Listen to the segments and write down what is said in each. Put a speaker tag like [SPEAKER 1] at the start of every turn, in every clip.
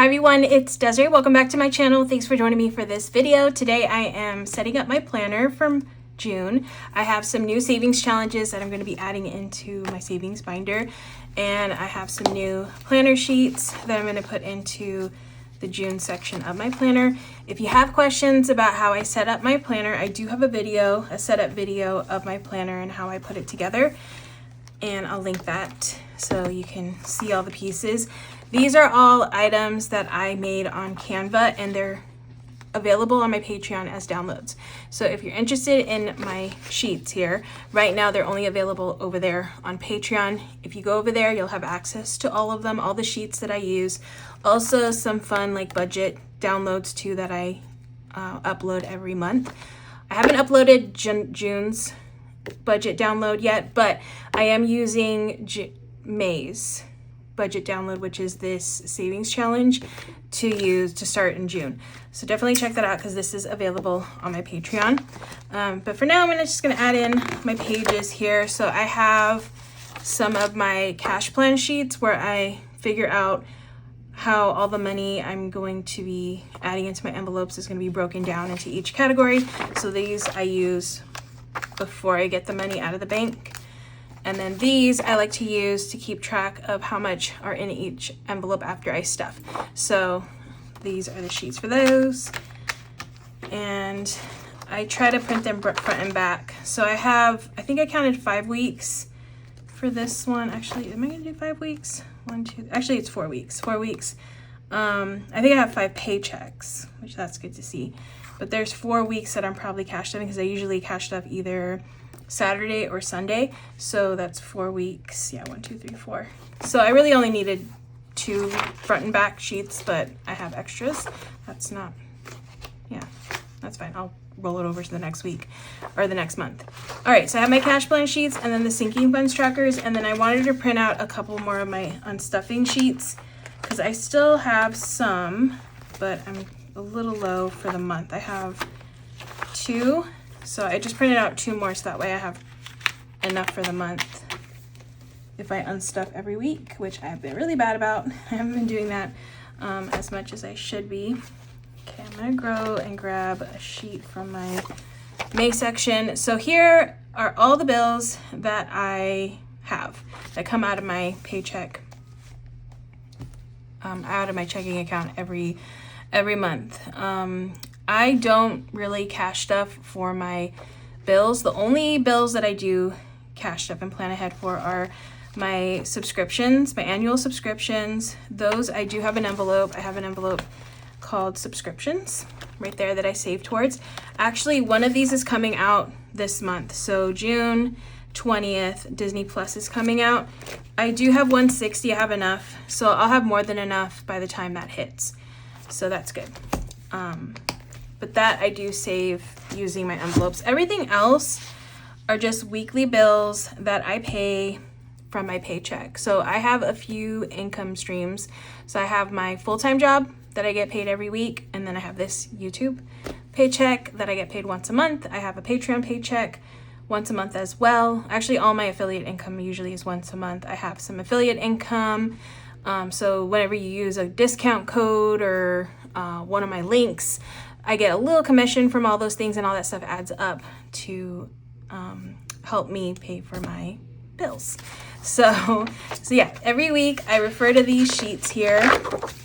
[SPEAKER 1] Hi everyone, it's Desiree. Welcome back to my channel. Thanks for joining me for this video. Today I am setting up my planner from June. I have some new savings challenges that I'm going to be adding into my savings binder, and I have some new planner sheets that I'm going to put into the June section of my planner. If you have questions about how I set up my planner, I do have a setup video of my planner and how I put it together, and I'll link that so you can see all the pieces. These are all items that I made on Canva, and they're available on my Patreon as downloads. So if you're interested in my sheets here, right now they're only available over there on Patreon. If you go over there, you'll have access to all of them, all the sheets that I use. Also some fun like budget downloads too that I upload every month. I haven't uploaded June's budget download yet, but I am using May's budget download, which is this savings challenge to use to start in June. So definitely check that out because this is available on my Patreon. But for now, I'm just gonna add in my pages here. So I have some of my cash plan sheets where I figure out how all the money I'm going to be adding into my envelopes is gonna be broken down into each category. So these I use before I get the money out of the bank. And then these I like to use to keep track of how much are in each envelope after I stuff. So these are the sheets for those. And I try to print them front and back. So I think I counted 5 weeks for this one. Actually, am I gonna do 5 weeks? Actually it's 4 weeks, 4 weeks. I think I have 5 paychecks, which that's good to see. But there's 4 weeks that I'm probably cash stuffing because I usually cash stuff either Saturday or Sunday, so that's 4 weeks. Yeah, 1, 2, 3, 4. So I really only needed 2 front and back sheets, but I have extras. That's fine. I'll roll it over to the next week or the next month. All right, so I have my cash plan sheets and then the sinking funds trackers, and then I wanted to print out a couple more of my unstuffing sheets because I still have some, but I'm a little low for the month. I have 2. So I just printed out 2 more so that way I have enough for the month if I unstuff every week, which I've been really bad about. I haven't been doing that as much as I should be. Okay, I'm gonna go and grab a sheet from my May section. So here are all the bills that I have that come out of my paycheck, out of my checking account every month. I don't really cash stuff for my bills. The only bills that I do cash stuff and plan ahead for are my subscriptions, my annual subscriptions. Those I do have an envelope. I have an envelope called subscriptions right there that I save towards. Actually, one of these is coming out this month. So June 20th, Disney Plus is coming out. I do have 160, I have enough. So I'll have more than enough by the time that hits. So that's good. But that I do save using my envelopes. Everything else are just weekly bills that I pay from my paycheck. So I have a few income streams. So I have my full-time job that I get paid every week, and then I have this YouTube paycheck that I get paid once a month. I have a Patreon paycheck once a month as well. Actually, all my affiliate income usually is once a month. I have some affiliate income. So whenever you use a discount code or one of my links, I get a little commission from all those things, and all that stuff adds up to help me pay for my bills. So yeah, every week I refer to these sheets here.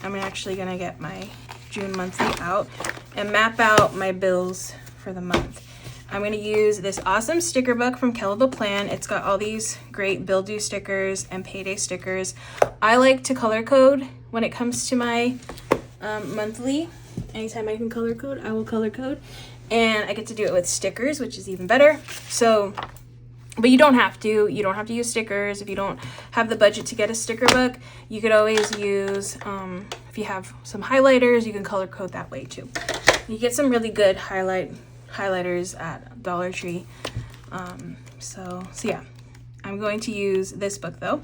[SPEAKER 1] I'm actually gonna get my June monthly out and map out my bills for the month. I'm gonna use this awesome sticker book from KellofaPlan. It's got all these great bill due stickers and payday stickers. I like to color code when it comes to my monthly. Anytime I can color code, I will color code. And I get to do it with stickers, which is even better. So, but you don't have to. You don't have to use stickers. If you don't have the budget to get a sticker book, you could always use, if you have some highlighters, you can color code that way too. You get some really good highlighters at Dollar Tree. So yeah, I'm going to use this book though.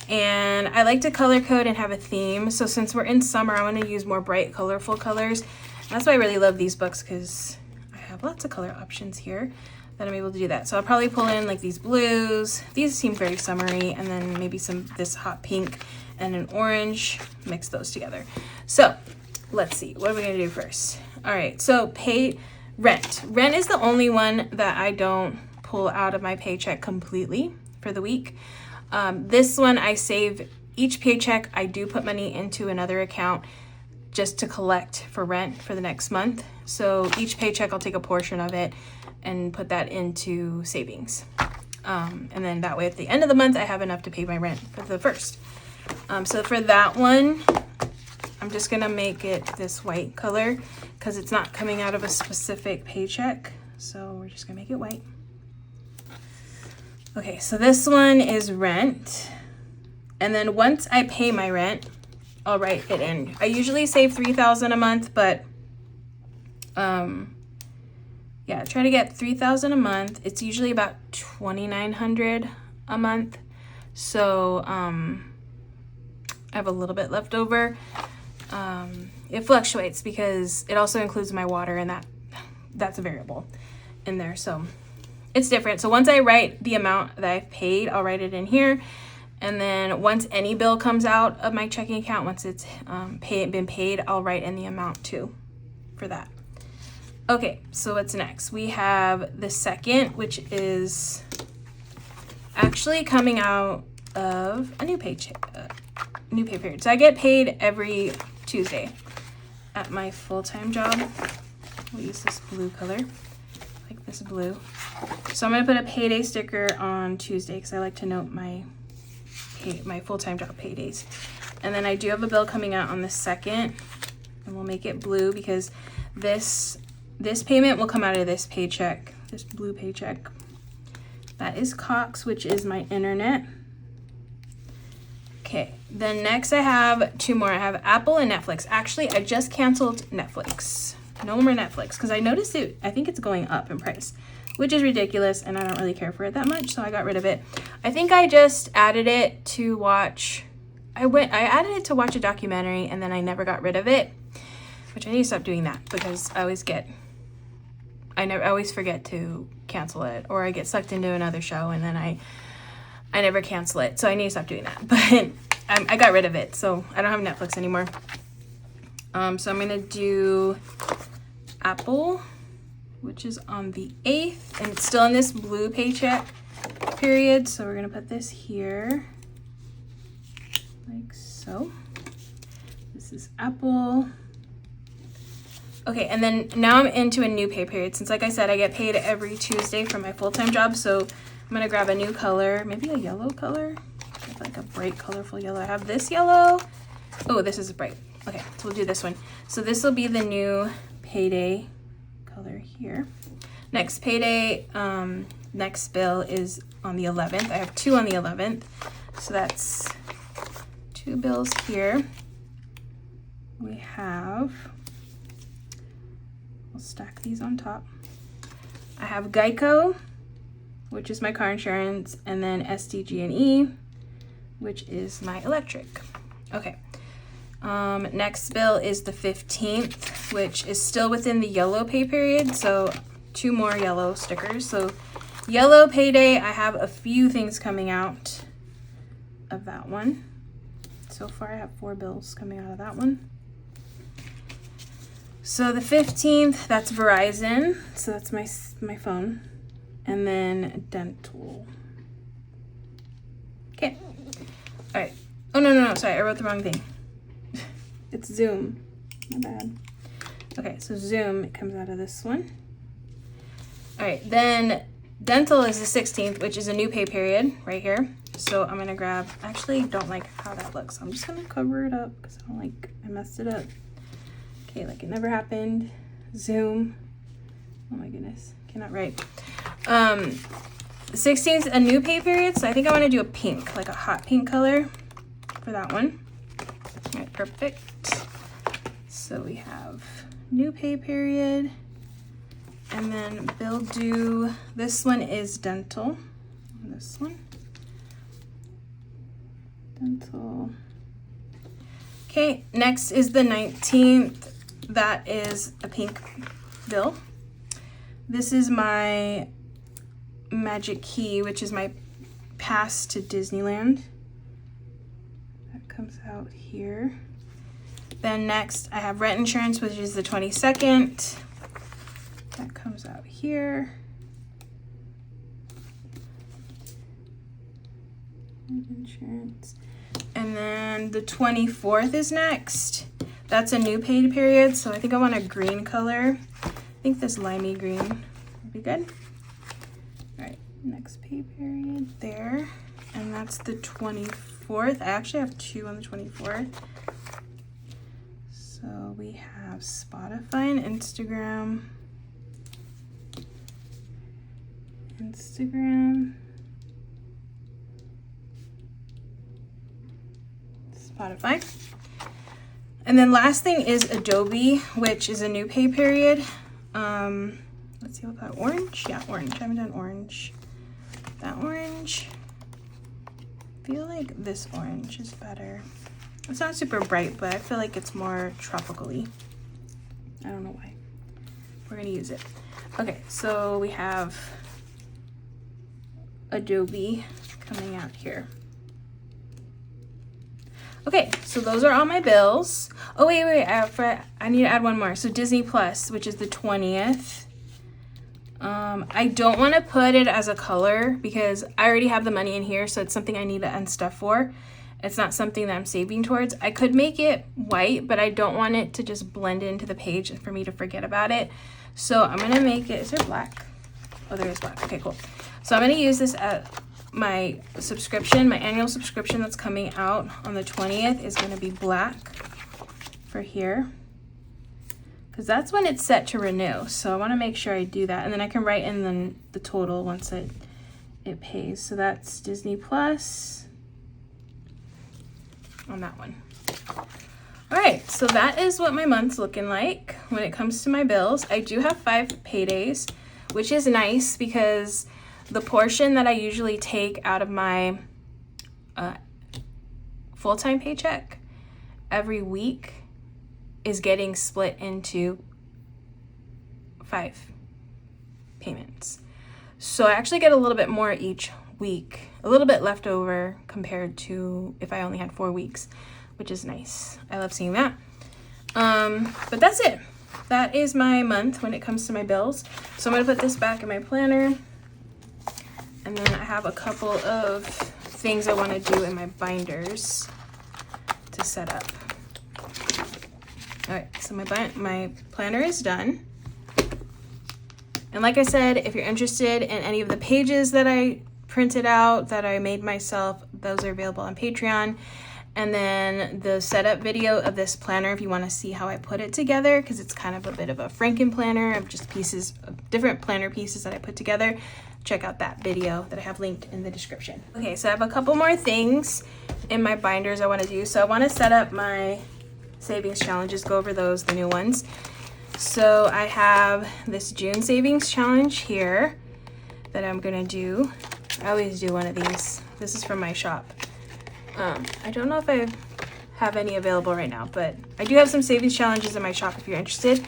[SPEAKER 1] And I like to color code and have a theme. So since we're in summer, I want to use more bright, colorful colors. And that's why I really love these books, because I have lots of color options here that I'm able to do that. So I'll probably pull in like these blues. These seem very summery, and then maybe this hot pink and an orange, mix those together. So let's see, what are we gonna do first? All right, so pay rent. Rent is the only one that I don't pull out of my paycheck completely for the week. This one I save each paycheck. I do put money into another account just to collect for rent for the next month. So each paycheck I'll take a portion of it and put that into savings. And then that way at the end of the month I have enough to pay my rent for the first. So for that one, I'm just gonna make it this white color because it's not coming out of a specific paycheck. So we're just gonna make it white. Okay, so this one is rent. And then once I pay my rent, I'll write it in. I usually save $3,000 a month, but yeah, try to get $3,000 a month. It's usually about $2,900 a month. So I have a little bit left over. It fluctuates because it also includes my water, and that's a variable in there. So it's different. So once I write the amount that I've paid, I'll write it in here. And then once any bill comes out of my checking account, once it's been paid, I'll write in the amount too for that. Okay, so what's next? We have the second, which is actually coming out of a new paycheck, new pay period. So I get paid every Tuesday at my full-time job. We'll use this blue color, like this blue. So I'm gonna put a payday sticker on Tuesday because I like to note my full-time job paydays. And then I do have a bill coming out on the 2nd, and we'll make it blue because this payment will come out of this paycheck, this blue paycheck. That is Cox, which is my internet. Okay, then next I have two more. I have Apple and Netflix. Actually, I just canceled Netflix. No more Netflix because I noticed I think it's going up in price, which is ridiculous, and I don't really care for it that much, so I got rid of it. I think I just added it to watch, I added it to watch a documentary, and then I never got rid of it, which I need to stop doing that because I always forget to cancel it, or I get sucked into another show and then I never cancel it, so I need to stop doing that. But I got rid of it, so I don't have Netflix anymore. So I'm gonna do Apple, which is on the 8th, and it's still in this blue paycheck period. So we're gonna put this here, like so. This is Apple. Okay, and then now I'm into a new pay period. Since like I said, I get paid every Tuesday for my full-time job. So I'm gonna grab a new color, maybe a yellow color, like a bright colorful yellow. I have this yellow. Oh, this is bright. Okay, so we'll do this one. So this will be the new payday color here. Next payday, next bill is on the 11th. I have two on the 11th, so that's two bills here. We have, we'll stack these on top. I have Geico, which is my car insurance, and then SDG&E, which is my electric. Okay. Next bill is the 15th, which is still within the yellow pay period, so two more yellow stickers. So yellow payday, I have a few things coming out of that one. So far I have 4 bills coming out of that one. So the 15th, that's Verizon, so that's my phone, and then dental. Okay, all right. Oh no, sorry, I wrote the wrong thing. It's Zoom, my bad. Okay, so Zoom, it comes out of this one. All right, then dental is the 16th, which is a new pay period right here. So I'm gonna grab, I actually don't like how that looks. I'm just gonna cover it up because I messed it up. Okay, like it never happened. Zoom, oh my goodness, cannot write. 16th, a new pay period, so I think I wanna do a pink, like a hot pink color for that one. All right, perfect. So we have new pay period, and then bill due. This one is dental. This one, dental. Okay, next is the 19th. That is a pink bill. This is my Magic Key, which is my pass to Disneyland. That comes out here. Then next I have rent insurance, which is the 22nd. That comes out here. Rent insurance. And then the 24th is next. That's a new pay period, so I think I want a green color. I think this limey green would be good. All right, next pay period there. And that's the 24th. I actually have two on the 24th. So we have Spotify and Instagram. Spotify. And then last thing is Adobe, which is a new pay period. Let's see what that orange. Yeah, orange. I haven't done orange. That orange. I feel like this orange is better. It's not super bright, but I feel like it's more tropical-y. I don't know why. We're gonna use it. Okay, so we have Adobe coming out here. Okay, so those are all my bills. Oh, wait, I need to add one more. So Disney Plus, which is the 20th. I don't want to put it as a color because I already have the money in here, so it's something I need to unstuff for. It's not something that I'm saving towards. I could make it white, but I don't want it to just blend into the page for me to forget about it. So I'm gonna make it, is there black? Oh, there is black, okay, cool. So I'm gonna use this at my subscription, my annual subscription that's coming out on the 20th is gonna be black for here. Because that's when it's set to renew. So I wanna make sure I do that. And then I can write in the total once it pays. So that's Disney Plus on that one. All right, so that is what my month's looking like when it comes to my bills. I do have 5 paydays, which is nice because the portion that I usually take out of my full-time paycheck every week is getting split into 5 payments. So I actually get a little bit more each week, a little bit left over compared to if I only had 4 weeks, which is nice. I love seeing that. But that's it. That is my month when it comes to my bills. So I'm gonna put this back in my planner. And then I have a couple of things I wanna do in my binders to set up. All right, so my planner is done. And like I said, if you're interested in any of the pages that I printed out, that I made myself, those are available on Patreon. And then the setup video of this planner, if you want to see how I put it together, because it's kind of a bit of a Franken planner of just pieces of different planner pieces that I put together, check out that video that I have linked in the description. Okay, so I have a couple more things in my binders I want to do. So I want to set up my savings challenges, go over those, the new ones. So I have this June savings challenge here that I'm gonna do. I always do one of these. This is from my shop. I don't know if I have any available right now, but I do have some savings challenges in my shop if you're interested.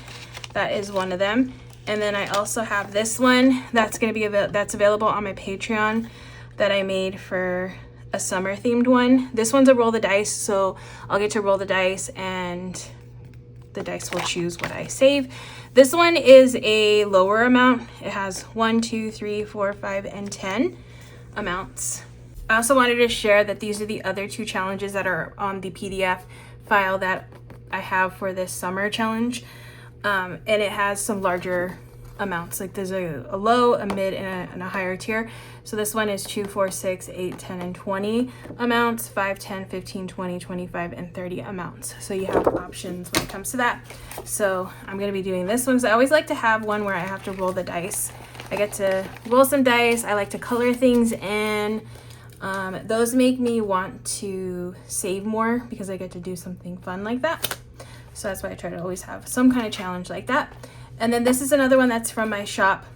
[SPEAKER 1] That is one of them. And then I also have this one that's gonna be that's available on my Patreon that I made for a summer themed one. This one's a roll the dice, so I'll get to roll the dice and the dice will choose what I save. This one is a lower amount. It has 1, 2, 3, 4, 5, and 10 amounts. I also wanted to share that these are the other 2 challenges that are on the PDF file that I have for this summer challenge. And it has some larger amounts. Like there's a low, a mid, and a higher tier. So this one is 2, 4, 6, 8, 10, and 20 amounts, 5, 10, 15, 20, 25, and 30 amounts. So you have options when it comes to that. So I'm gonna be doing this one. So I always like to have one where I have to roll the dice. I get to roll some dice. I like to color things in. Those make me want to save more because I get to do something fun like that. So that's why I try to always have some kind of challenge like that. And then this is another one that's from my shop.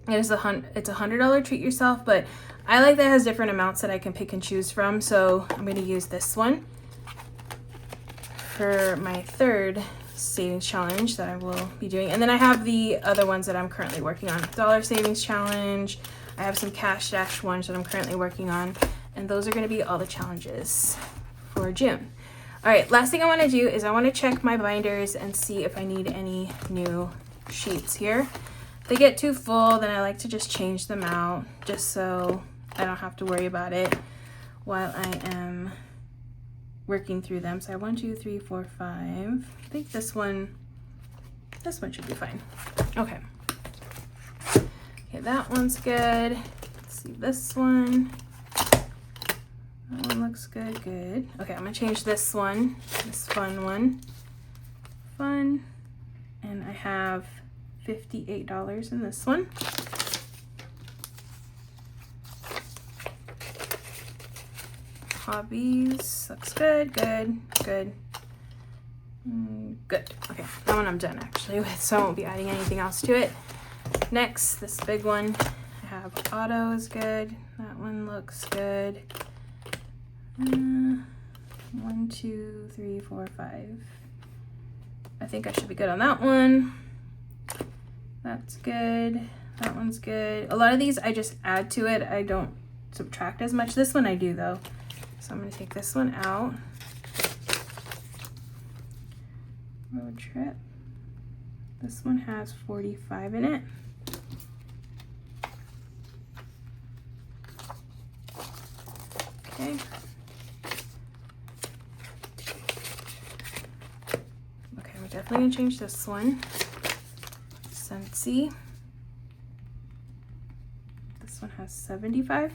[SPEAKER 1] It's a $100 treat yourself, but I like that it has different amounts that I can pick and choose from. So I'm going to use this one for my 3rd savings challenge that I will be doing. And then I have the other ones that I'm currently working on. Dollar savings challenge. I have some cash dash ones that I'm currently working on. And those are going to be all the challenges for June. All right, last thing I want to do is I want to check my binders and see if I need any new sheets here. If they get too full, then I like to just change them out just so I don't have to worry about it while I am working through them. So I have 1, 2, 3, 4, 5. I think this one should be fine. Okay. Okay, that one's good. Let's see this one. That one looks good, good. Okay, I'm gonna change this one, this fun one. Fun. And I have $58 in this one. Hobbies, looks good, good, good. Good. Okay, that one I'm done actually with, so I won't be adding anything else to it. Next, this big one, I have auto is good. That one looks good. 1, 2, 3, 4, 5. I think I should be good on that one. That's good. That one's good. A lot of these I just add to it. I don't subtract as much. This one I do though. So I'm going to take this one out. Road trip. This one has 45 in it. Okay. Okay, we're definitely going to change this one. Scentsy. This one has 75.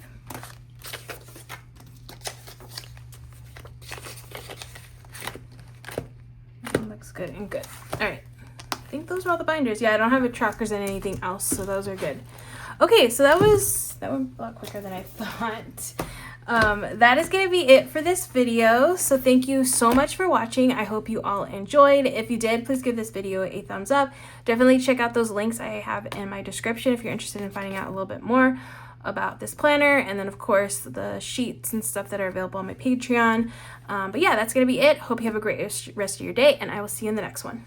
[SPEAKER 1] Looks good and good. All right, I think those are all the binders. Yeah, I don't have any trackers and anything else, so those are good. Okay, so that went a lot quicker than I thought. That is going to be it for this video. So thank you so much for watching. I hope you all enjoyed. If you did, please give this video a thumbs up. Definitely check out those links I have in my description if you're interested in finding out a little bit more about this planner, and then of course the sheets and stuff that are available on my Patreon. But yeah, that's gonna be it. Hope you have a great rest of your day, and I will see you in the next one.